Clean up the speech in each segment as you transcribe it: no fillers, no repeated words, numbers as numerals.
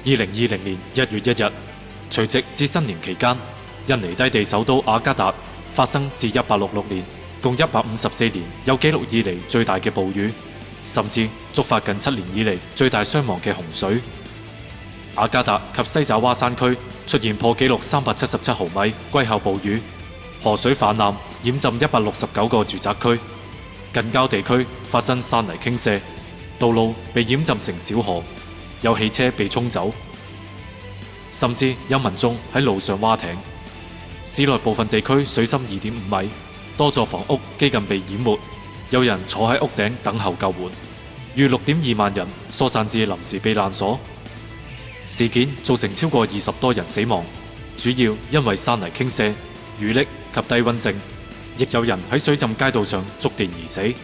2020年1月1日，除夕至新年期間，印尼低地首都雅加達發生自1866年共154年有紀錄以嚟最大嘅暴雨，甚至觸發近7年以嚟最大傷亡嘅洪水。雅加達及西爪哇山區出現破紀錄377毫米季候暴雨，河水泛濫，淹浸169個住宅區。近郊地區發生山泥傾瀉，道路被淹浸成小河，有汽車被沖走，甚至有民眾喺路上划艇。市內部分地區水深2.5米，多座房屋幾近被淹沒，有人坐喺屋頂等候救援。逾6.2萬人疏散至臨時避難所。事件造成超過20多人死亡，主要因為山泥傾瀉、雨溺及低溫症，亦有人喺水浸街道上觸電而死。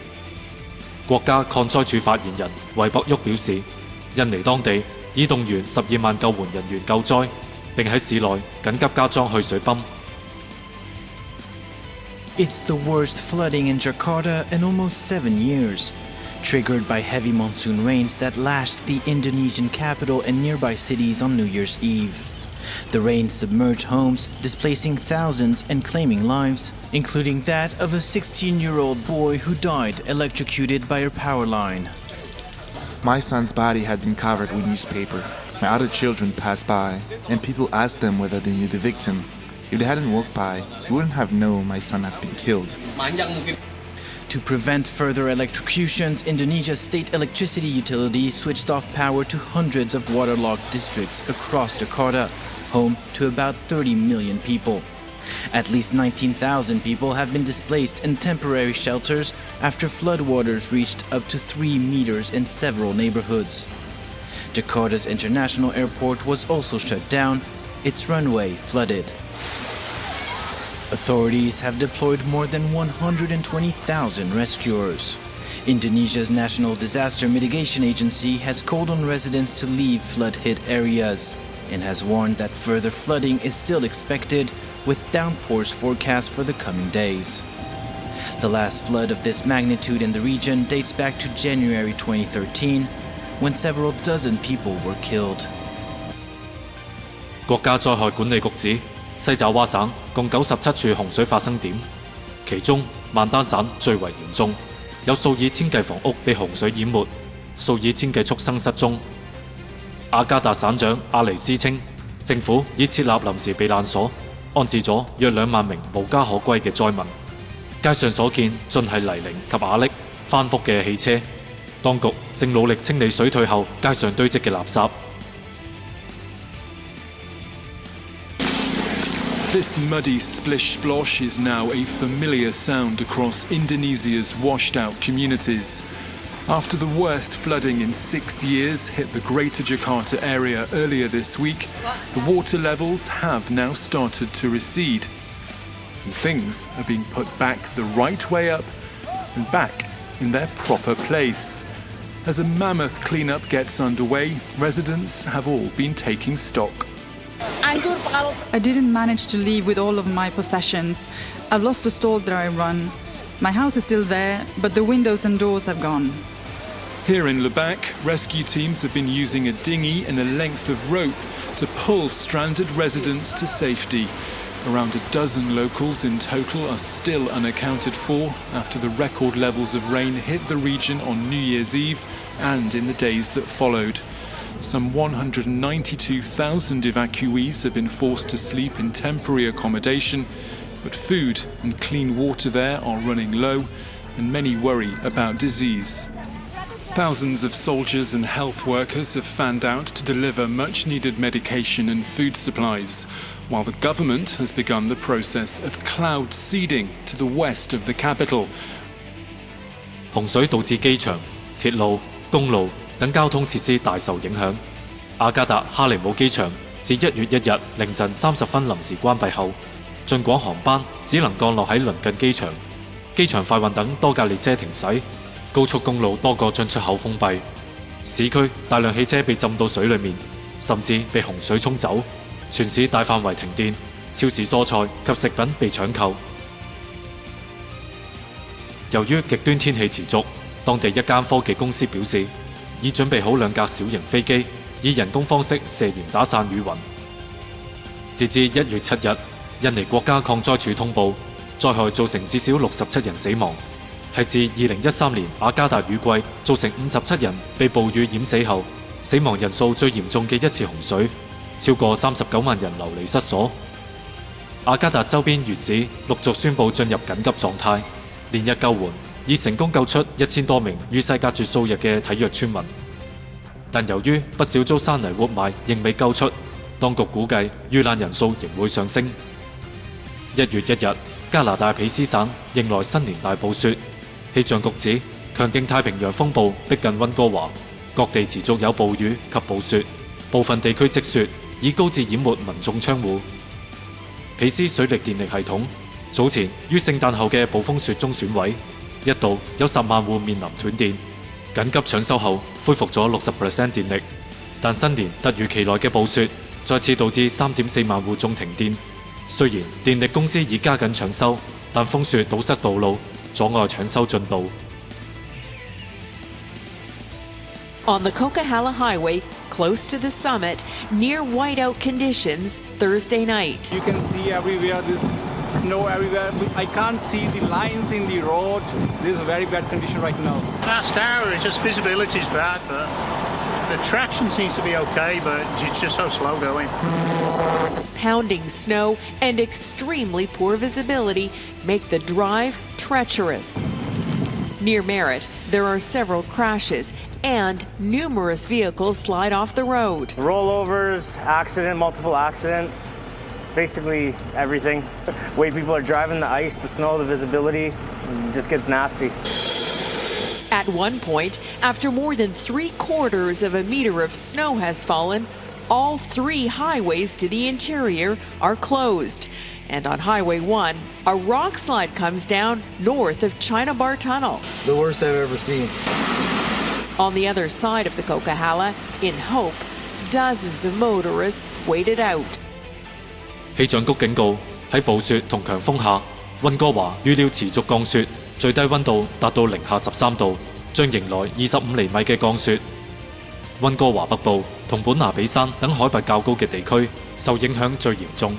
國家抗災處發言人韋伯沃表示，印尼當地已動員12萬救援人員救災，並喺市內緊急加裝去水泵。It's the worst flooding in Jakarta in almost 7 years, triggered by heavy monsoon rains that lashed the Indonesian capital and nearby cities on New Year's Eve. The rain submerged homes, displacing thousands and claiming lives, including that of a 16-year-old boy who died electrocuted by a power line. My son's body had been covered with newspaper. My other children passed by, and people asked them whether they knew the victim. If they hadn't walked by, we wouldn't have known my son had been killed. To prevent further electrocutions, Indonesia's state electricity utility switched off power to hundreds of waterlogged districts across Jakarta, home to about 30 million people. At least 19,000 people have been displaced in temporary shelters after floodwaters reached up to 3 meters in several neighborhoods. Jakarta's international airport was also shut down, its runway flooded. Authorities have deployed more than 120,000 rescuers. Indonesia's National Disaster Mitigation Agency has called on residents to leave flood-hit areas and has warned that further flooding is still expected, with downpours forecast for the coming days. The last flood of this magnitude in the region dates back to January 2013, when several dozen people were killed. 國家災害管理局指，西爪哇省共97處洪水發生點，其中萬丹省最為嚴重，有數以千計房屋被洪水淹沒，數以千計畜生失蹤。雅加達省長阿尼斯稱，政府已設立臨時避難所，安置咗約2萬名無家可歸嘅災民。街上所見盡係泥濘及瓦礫，翻覆嘅汽車。當局正努力清理水退後街上堆積嘅垃圾。This muddy splish-splosh is now a familiar sound across Indonesia's washed-out communities. After the worst flooding in 6 years hit the Greater Jakarta area earlier this week, the water levels have now started to recede. And things are being put back the right way up and back in their proper place. As a mammoth cleanup gets underway, residents have all been taking stock. I didn't manage to leave with all of my possessions. I've lost the stall that I run. My house is still there, but the windows and doors have gone. Here in Lebak, rescue teams have been using a dinghy and a length of rope to pull stranded residents to safety. Around a dozen locals in total are still unaccounted for after the record levels of rain hit the region on New Year's Eve and in the days that followed. Some 192,000 evacuees have been forced to sleep in temporary accommodation, but food and clean water there are running low, and many worry about disease. Thousands of soldiers and health workers have fanned out to deliver much-needed medication and food supplies, while the government has begun the process of cloud seeding to the west of the capital. 洪水導致機場、鐵路、公路等交通設施大受影響。雅加達哈尼姆機場自1月1日凌晨30分臨時關閉後，進港航班只能降落喺鄰近機場，機場快運等多架列車停駛，高速公路多個進出口封閉，市區大量汽車被浸到水裡面，甚至被洪水沖走，全市大範圍停電，超市蔬菜及食品被搶購。由於極端天氣持續，當地一間科技公司表示，已準備好2架小型飛機，以人工方式射鹽打散雨雲。截至1月7日，印尼國家抗災處通報，災害造成至少67人死亡，係自2013年雅加達雨季造成57人被暴雨淹死後，死亡人數最嚴重嘅一次洪水，超過39萬人流離失所。雅加達周邊縣市陸續宣布進入緊急狀態，連日救援已成功救出1000多名與世隔絕數日嘅體弱村民，但由於不少遭山泥活埋仍未救出，當局估計遇難人數仍會上升。1月1日，加拿大皮斯省迎來新年大暴雪，氣象局指強勁太平洋風暴逼近溫哥華，各地持續有暴雨及暴雪，部分地區積雪已高至淹沒民眾窗戶。皮斯水力電力系統早前於聖誕後嘅暴風雪中損毀，一度有10萬戶面臨斷電，緊急搶修後恢復咗60% 電力，但新年突如其來嘅暴雪再次導致3.4萬戶眾停電。雖然電力公司已加緊搶修，但風雪堵塞道路，阻礙搶修進度。On the Coquihalla Highway, close to the summit, near whiteout conditions Thursday night. You can see everywhere this snow everywhere. I can't see the lines in the road. This is a very bad condition right now. Last hour, it's just visibility is bad, but the traction seems to be okay, but it's just so slow going. Pounding snow and extremely poor visibility make the drive treacherous. Near Merritt, there are several crashes and numerous vehicles slide off the road. Rollovers, multiple accidents, basically everything. The way people are driving, the ice, the snow, the visibility, just gets nasty. At one point, after more than 3/4 of a meter of snow has fallen, all 3 highways to the interior are closed. And on Highway 1, a rock slide comes down north of China Bar Tunnel. The worst I've ever seen. On the other side of the Coquihalla, in Hope, dozens of motorists waited out. 氣象局警告，喺暴雪同強風下，溫哥華預料持續降雪，最低溫度達到零下13度，將迎來25厘米嘅降雪。溫哥華北部同本拿比山等海拔較高嘅地區受影響最嚴重，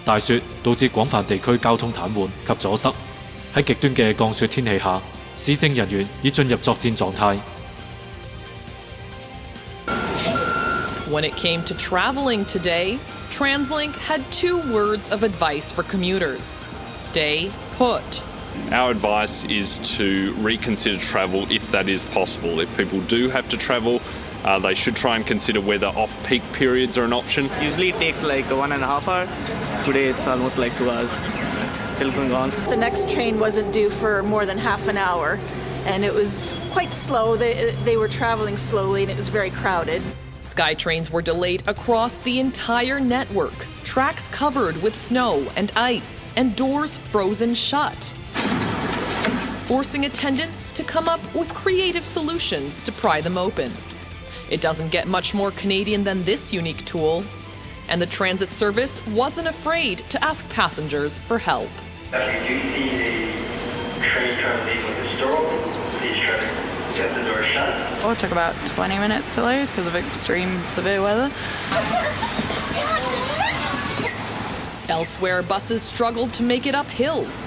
大雪導致廣泛地區交通癱瘓及阻塞。喺極端嘅降雪天氣下，市政人員已進入作戰狀態。When it came to traveling today, TransLink had 2 words of advice for commuters: stay put. Our advice is to reconsider travel if that is possible. If people do have to travel, they should try and consider whether off-peak periods are an option. Usually it takes like 1.5 hours. Today it's almost like 2 hours. It's still going on. The next train wasn't due for more than half an hour, and it was quite slow. They were traveling slowly, and it was very crowded. SkyTrains were delayed across the entire network, tracks covered with snow and ice, and doors frozen shut, forcing attendants to come up with creative solutions to pry them open. It doesn't get much more Canadian than this unique tool, and the transit service wasn't afraid to ask passengers for help. If you do see the train trying to leave with the store open, please try to get the door shut. Oh, it took about 20 minutes to load because of extreme severe weather. Elsewhere, buses struggled to make it up hills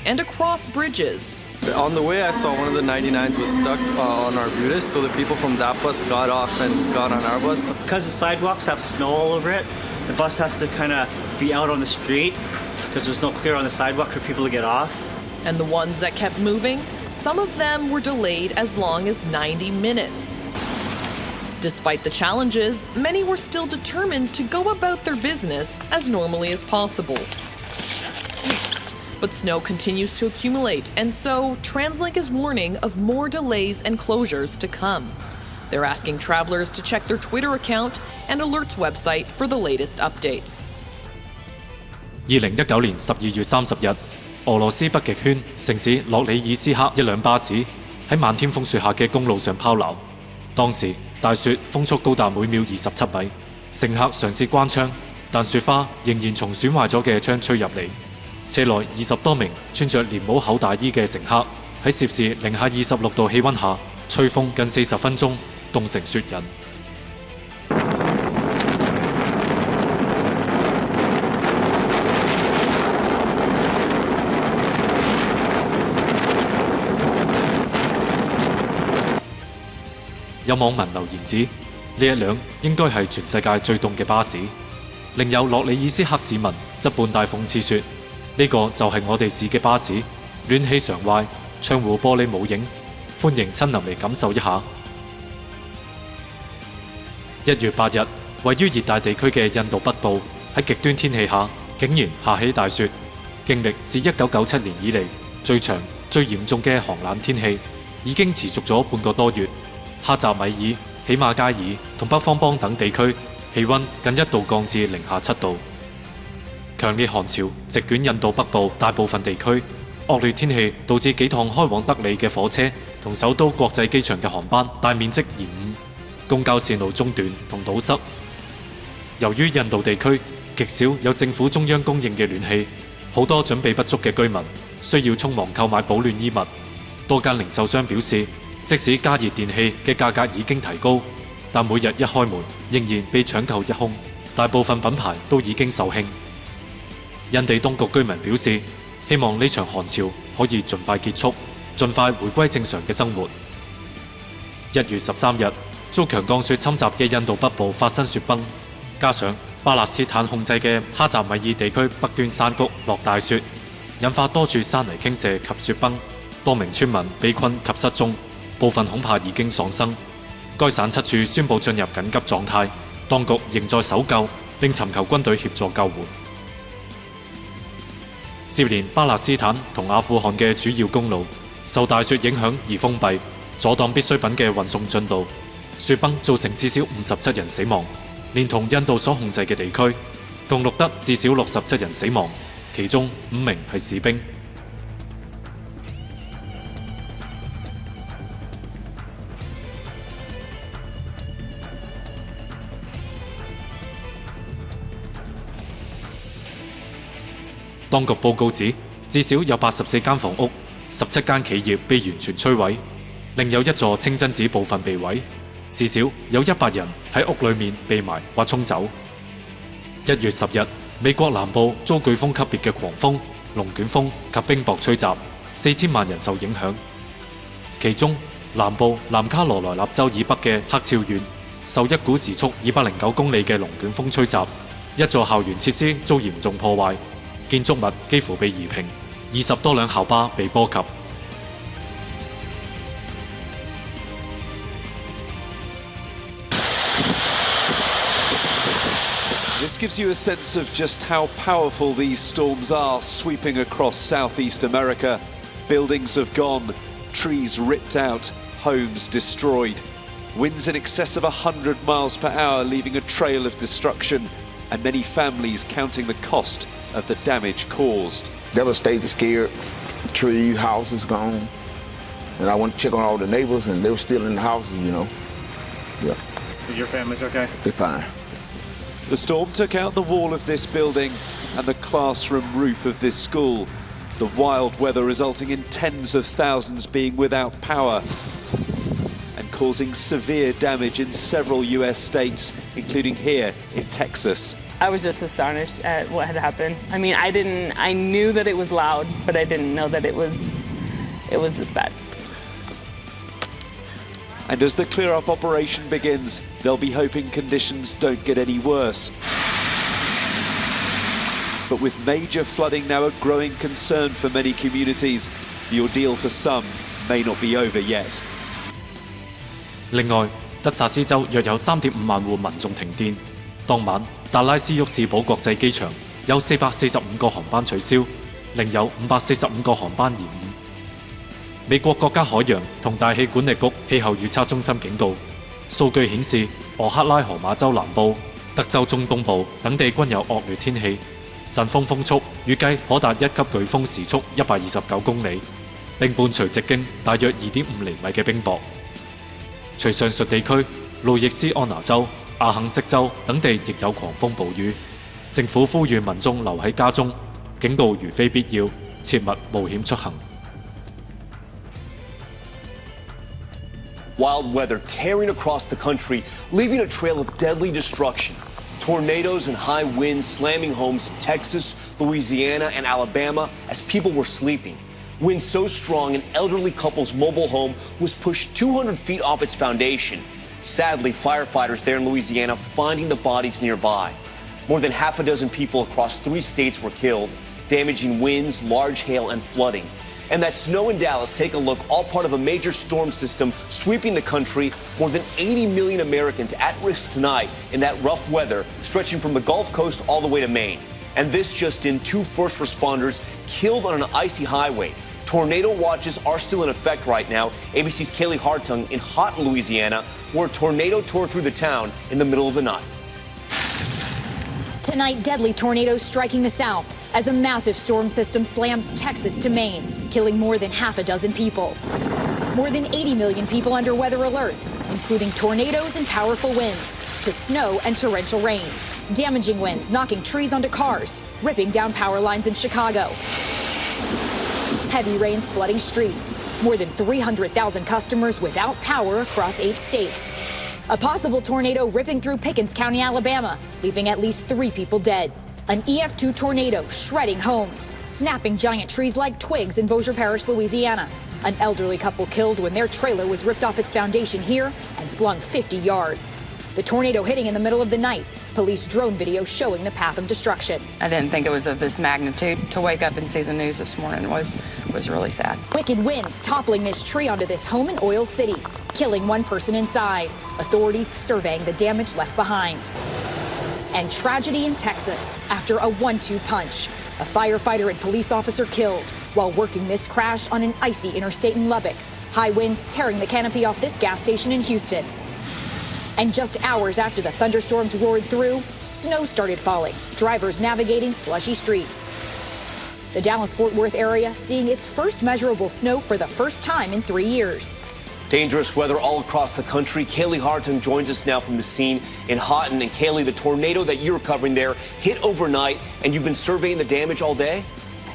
and across bridges. On the way, I saw one of the 99s was stuck on Arbutus, so the people from that bus got off and got on our bus. Because the sidewalks have snow all over it, the bus has to kind of be out on the street because there's no clear on the sidewalk for people to get off. And the ones that kept moving, some of them were delayed as long as 90 minutes. Despite the challenges, many were still determined to go about their business as normally as possible. But snow continues to accumulate, and so TransLink is warning of more delays and closures to come. They're asking travelers to check their Twitter account and Alerts website for the latest updates. 2019年12月30日，俄羅斯北極圈城市洛里爾斯克一輛巴士喺漫天風雪下嘅公路上拋錨。當時大雪風速高達每秒27米，乘客嘗試關窗，但雪花仍然從損壞咗嘅窗吹入嚟。車內20多名穿着連帽厚大衣嘅乘客喺攝氏零下26度氣温下吹風近40分鐘，凍成雪人。有網民留言指呢一輛應該係全世界最凍嘅巴士。另有洛里爾斯克市民則半帶諷刺說：呢個就係我哋市嘅巴士，暖氣常壞，窗戶玻璃冇影，歡迎親臨嚟感受一下。1月8日，位於熱帶地區嘅印度北部喺極端天氣下竟然下起大雪，經歷自1997年以嚟最長、最嚴重嘅寒冷天氣，已經持續咗半個多月。哈扎米爾、喜馬加爾同北方邦等地區氣溫更一度降至零下7度。強烈寒潮席捲印度北部大部分地區，惡劣天氣導致幾趟開往德里嘅火車同首都國際機場嘅航班大面積延誤，公交線路中斷同堵塞。由於印度地區極少有政府中央供應嘅暖氣，好多準備不足嘅居民需要匆忙購買保暖衣物。多間零售商表示，即使加熱電器嘅價格已經提高，但每日一開門仍然被搶購一空，大部分品牌都已經售罄。印地當局居民表示，希望呢場寒潮可以盡快結束，盡快回歸正常嘅生活。1月13日，遭強降雪侵襲嘅印度北部發生雪崩，加上巴勒斯坦控制嘅哈扎米爾地區北端山谷落大雪，引發多處山泥傾瀉及雪崩，多名村民被困及失蹤，部分恐怕已經喪生。該省7處宣布進入緊急狀態，當局仍在搜救並尋求軍隊協助救援。接連巴勒斯坦同阿富汗嘅主要公路受大雪影響而封閉，阻擋必需品嘅運送進度。雪崩造成至少57人死亡，連同印度所控制嘅地區，共錄得至少67人死亡，其中5名係士兵。當局報告指，至少有84間房屋、17間企業被完全摧毀，另有1座清真寺部分被毀，至少有100人喺屋裏面被埋或沖走。1月10日，美國南部遭颶風級別嘅狂風、龍捲風及冰雹吹襲，4000萬人受影響。其中，南部南卡羅來納州以北嘅黑潮縣受一股時速209公里嘅龍捲風吹襲，一座校園設施遭嚴重破壞。建築物幾乎被夷平，20多輛校巴被波及。This gives you a sense of just how powerful these storms are sweeping across Southeast America. Buildings have gone, trees ripped out, homes destroyed. Winds in excess of 100 miles per hour leaving a trail of destruction, and many families counting the cost of the damage caused. Devastated, scared, trees, houses gone. And I went to check on all the neighbors and they were still in the houses, you know. Yeah. Your family's okay? They're fine. The storm took out the wall of this building and the classroom roof of this school. The wild weather resulting in tens of thousands being without power and causing severe damage in several US states, including here in Texas. I was just astonished at what had happened. I mean, I knew that it was loud, but I didn't know that it was this bad. And as the clear-up operation begins, they'll be hoping conditions don't get any worse. But with major flooding now a growing concern for many communities, the ordeal for some may not be over yet. 另外，德薩斯州約有3.5萬戶民眾停電。當晚，達拉斯沃士堡國際機場有445個航班取消，另有545個航班延誤。美國國家海洋同大氣管理局氣候預測中心警告，數據顯示俄克拉荷馬州南部、德州中東部等地均有惡劣天氣，陣風風速預計可達1級颶風時速129公里，並伴隨直徑大約2.5厘米嘅冰雹。除上述地區，路易斯安那州、阿肯色州等地亦有狂風暴雨。政府呼籲民眾留喺家中，警告如非必要，切勿冒險出行。Wild weather tearing across the country, leaving a trail of deadly destruction. Tornadoes and high winds slamming homes in Texas, Louisiana, and Alabama as people were sleeping. Wind so strong, an elderly couple's mobile home was pushed 200 feet off its foundation. Sadly, firefighters there in Louisiana finding the bodies nearby. More than half a dozen people across 3 states were killed, damaging winds, large hail, and flooding. And that snow in Dallas, take a look, all part of a major storm system sweeping the country. More than 80 million Americans at risk tonight in that rough weather, stretching from the Gulf Coast all the way to Maine. And this just in, 2 first responders killed on an icy highway. Tornado watches are still in effect right now. ABC's Kaylee Hartung in hot Louisiana, where a tornado tore through the town in the middle of the night. Tonight, deadly tornadoes striking the south as a massive storm system slams Texas to Maine, killing more than half a dozen people. More than 80 million people under weather alerts, including tornadoes and powerful winds, to snow and torrential rain. Damaging winds knocking trees onto cars, ripping down power lines in Chicago. Heavy rains flooding streets. More than 300,000 customers without power across 8 states. A possible tornado ripping through Pickens County, Alabama, leaving at least 3 people dead. An EF2 tornado shredding homes, snapping giant trees like twigs in Bossier Parish, Louisiana. An elderly couple killed when their trailer was ripped off its foundation here and flung 50 yards. The tornado hitting in the middle of the night. Police drone video showing the path of destruction. I didn't think it was of this magnitude. To wake up and see the news this morning was really sad. Wicked winds toppling this tree onto this home in Oil City, killing 1 person inside. Authorities surveying the damage left behind. And tragedy in Texas after a 1-2 punch. A firefighter and police officer killed while working this crash on an icy interstate in Lubbock. High winds tearing the canopy off this gas station in Houston. And just hours after the thunderstorms roared through, snow started falling, drivers navigating slushy streets. The Dallas-Fort Worth area seeing its first measurable snow for the first time in 3 years. Dangerous weather all across the country. Kaylee Hartung joins us now from the scene in Houghton. And Kaylee, the tornado that you're covering there hit overnight, and you've been surveying the damage all day?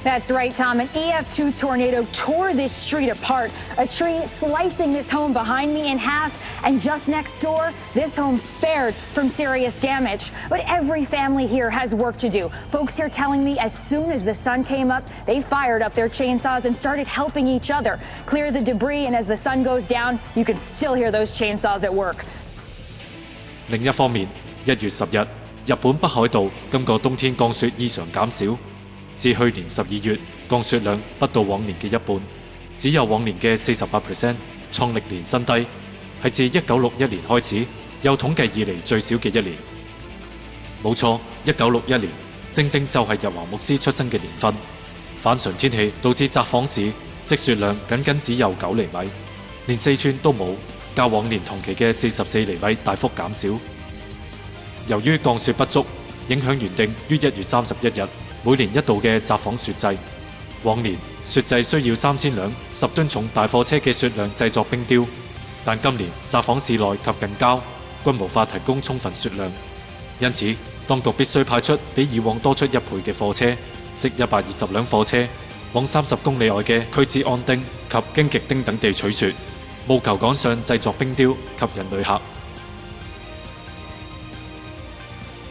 That's right, Tom. An EF2 tornado tore this street apart, a tree slicing this home behind me in half, and just next door, this home spared from serious damage. But every family here has work to do. Folks here telling me as soon as the sun came up, they fired up their chainsaws and started helping each other clear the debris, and as the sun goes down, you can still hear those chainsaws at work. 另一方面，1月10日，日本北海道今個冬天降雪異常減少。自去年12月，降雪量不到往年嘅1半，只有往年嘅48%，創歷年新低，係自1961年開始有統計以嚟最少嘅1年。冇錯，1961年正正就係日華牧師出生嘅年份。反常天氣導致札幌市積雪量僅只有9厘米，連四川都冇，較往年同期嘅44厘米大幅減少。由於降雪不足，影響原定於1月31日。每年一度嘅札幌雪祭，往年雪祭需要3000輛10噸重大貨車嘅雪量製作冰雕，但今年札幌市內及近郊均無法提供充分雪量，因此當局必須派出比以往多出1倍嘅貨車，即120輛貨車往30公里外嘅區之安丁及京極丁等地取雪，務求趕上製作冰雕吸引旅客。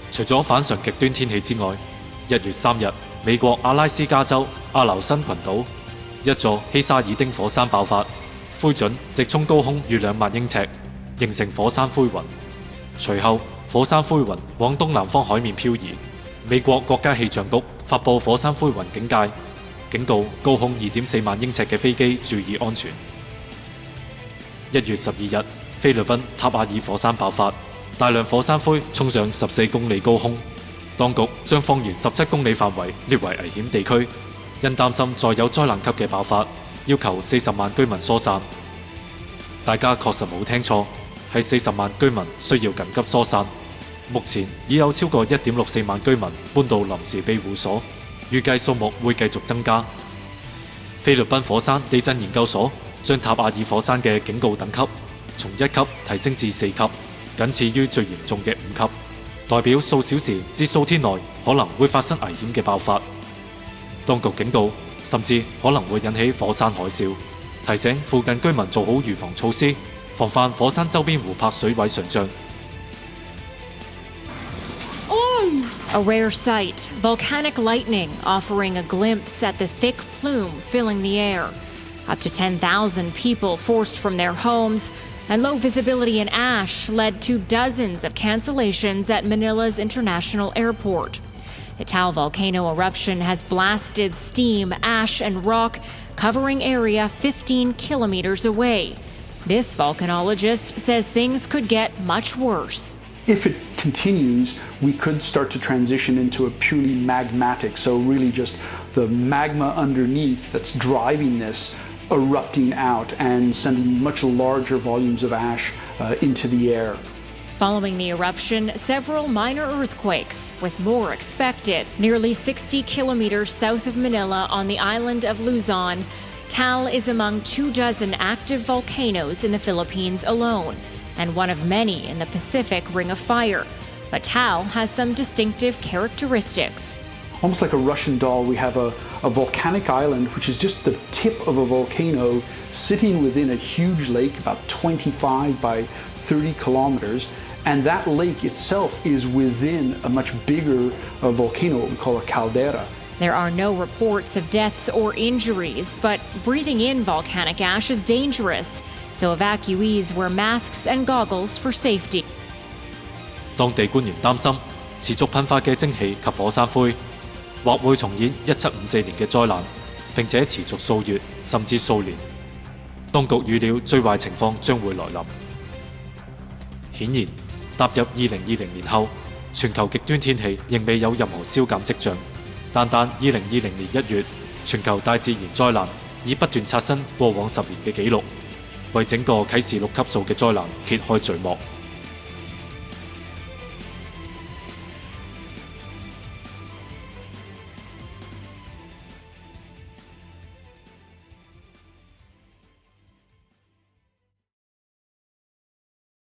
除咗反常極端天氣之外，1月3日，美國阿拉斯加州阿留申群島一座希沙爾丁火山爆發，灰燼直衝高空逾2萬英尺，形成火山灰雲。隨後，火山灰雲往東南方海面漂移。美國國家氣象局發布火山灰雲警戒，警告高空2.4萬英尺嘅飛機注意安全。1月12日，菲律賓塔亞爾火山爆發，大量火山灰衝上14公里高空。當局將方圓17公里範圍列為危險地區，因擔心再有災難級嘅爆發，要求40萬居民疏散。大家確實冇聽錯，係40萬居民需要緊急疏散。目前已有超過1.64萬居民搬到臨時庇護所，預計數目會繼續增加。菲律賓火山地震研究所將塔亞爾火山嘅警告等級從1級提升至4級，僅次於最嚴重嘅5級。代表數小時至數天內可能會發生危險嘅爆發。當局警告，甚至可能會引起火山海嘯，提醒附近居民做好預防措施，防範火山周邊湖泊水位上漲。A rare sight, volcanic lightning offering a glimpse at the thick plume filling the air. Up to 10,000 people forced from their homes, and low visibility and ash led to dozens of cancellations at Manila's international airport. The Taal volcano eruption has blasted steam, ash, and rock, covering area 15 kilometers away. This volcanologist says things could get much worse. If it continues, we could start to transition into a purely magmatic, so really just the magma underneath that's driving this erupting out and sending much larger volumes of ash into the air. Following the eruption, several minor earthquakes, with more expected. Nearly 60 kilometers south of Manila on the island of Luzon, Taal is among 24 active volcanoes in the Philippines alone, and one of many in the Pacific Ring of Fire. But Taal has some distinctive characteristics. Almost like a Russian doll, we have a volcanic island, which is just the tip of a volcano sitting within a huge lake, about 25 by 30 kilometers. And that lake itself is within a much bigger volcano, what we call a caldera. There are no reports of deaths or injuries, but breathing in volcanic ash is dangerous, so evacuees wear masks and goggles for safety. 當地官員擔心持續噴發嘅蒸汽及火山灰或會重演1754年嘅災難，並且持續數月甚至數年。當局預料最壞情況將會來臨。顯然，踏入2020年後，全球極端天氣仍未有任何消減跡象。單2020年1月，全球大自然災難已不斷刷新過往10年嘅紀錄，為整個啟示錄級數嘅災難揭開序幕。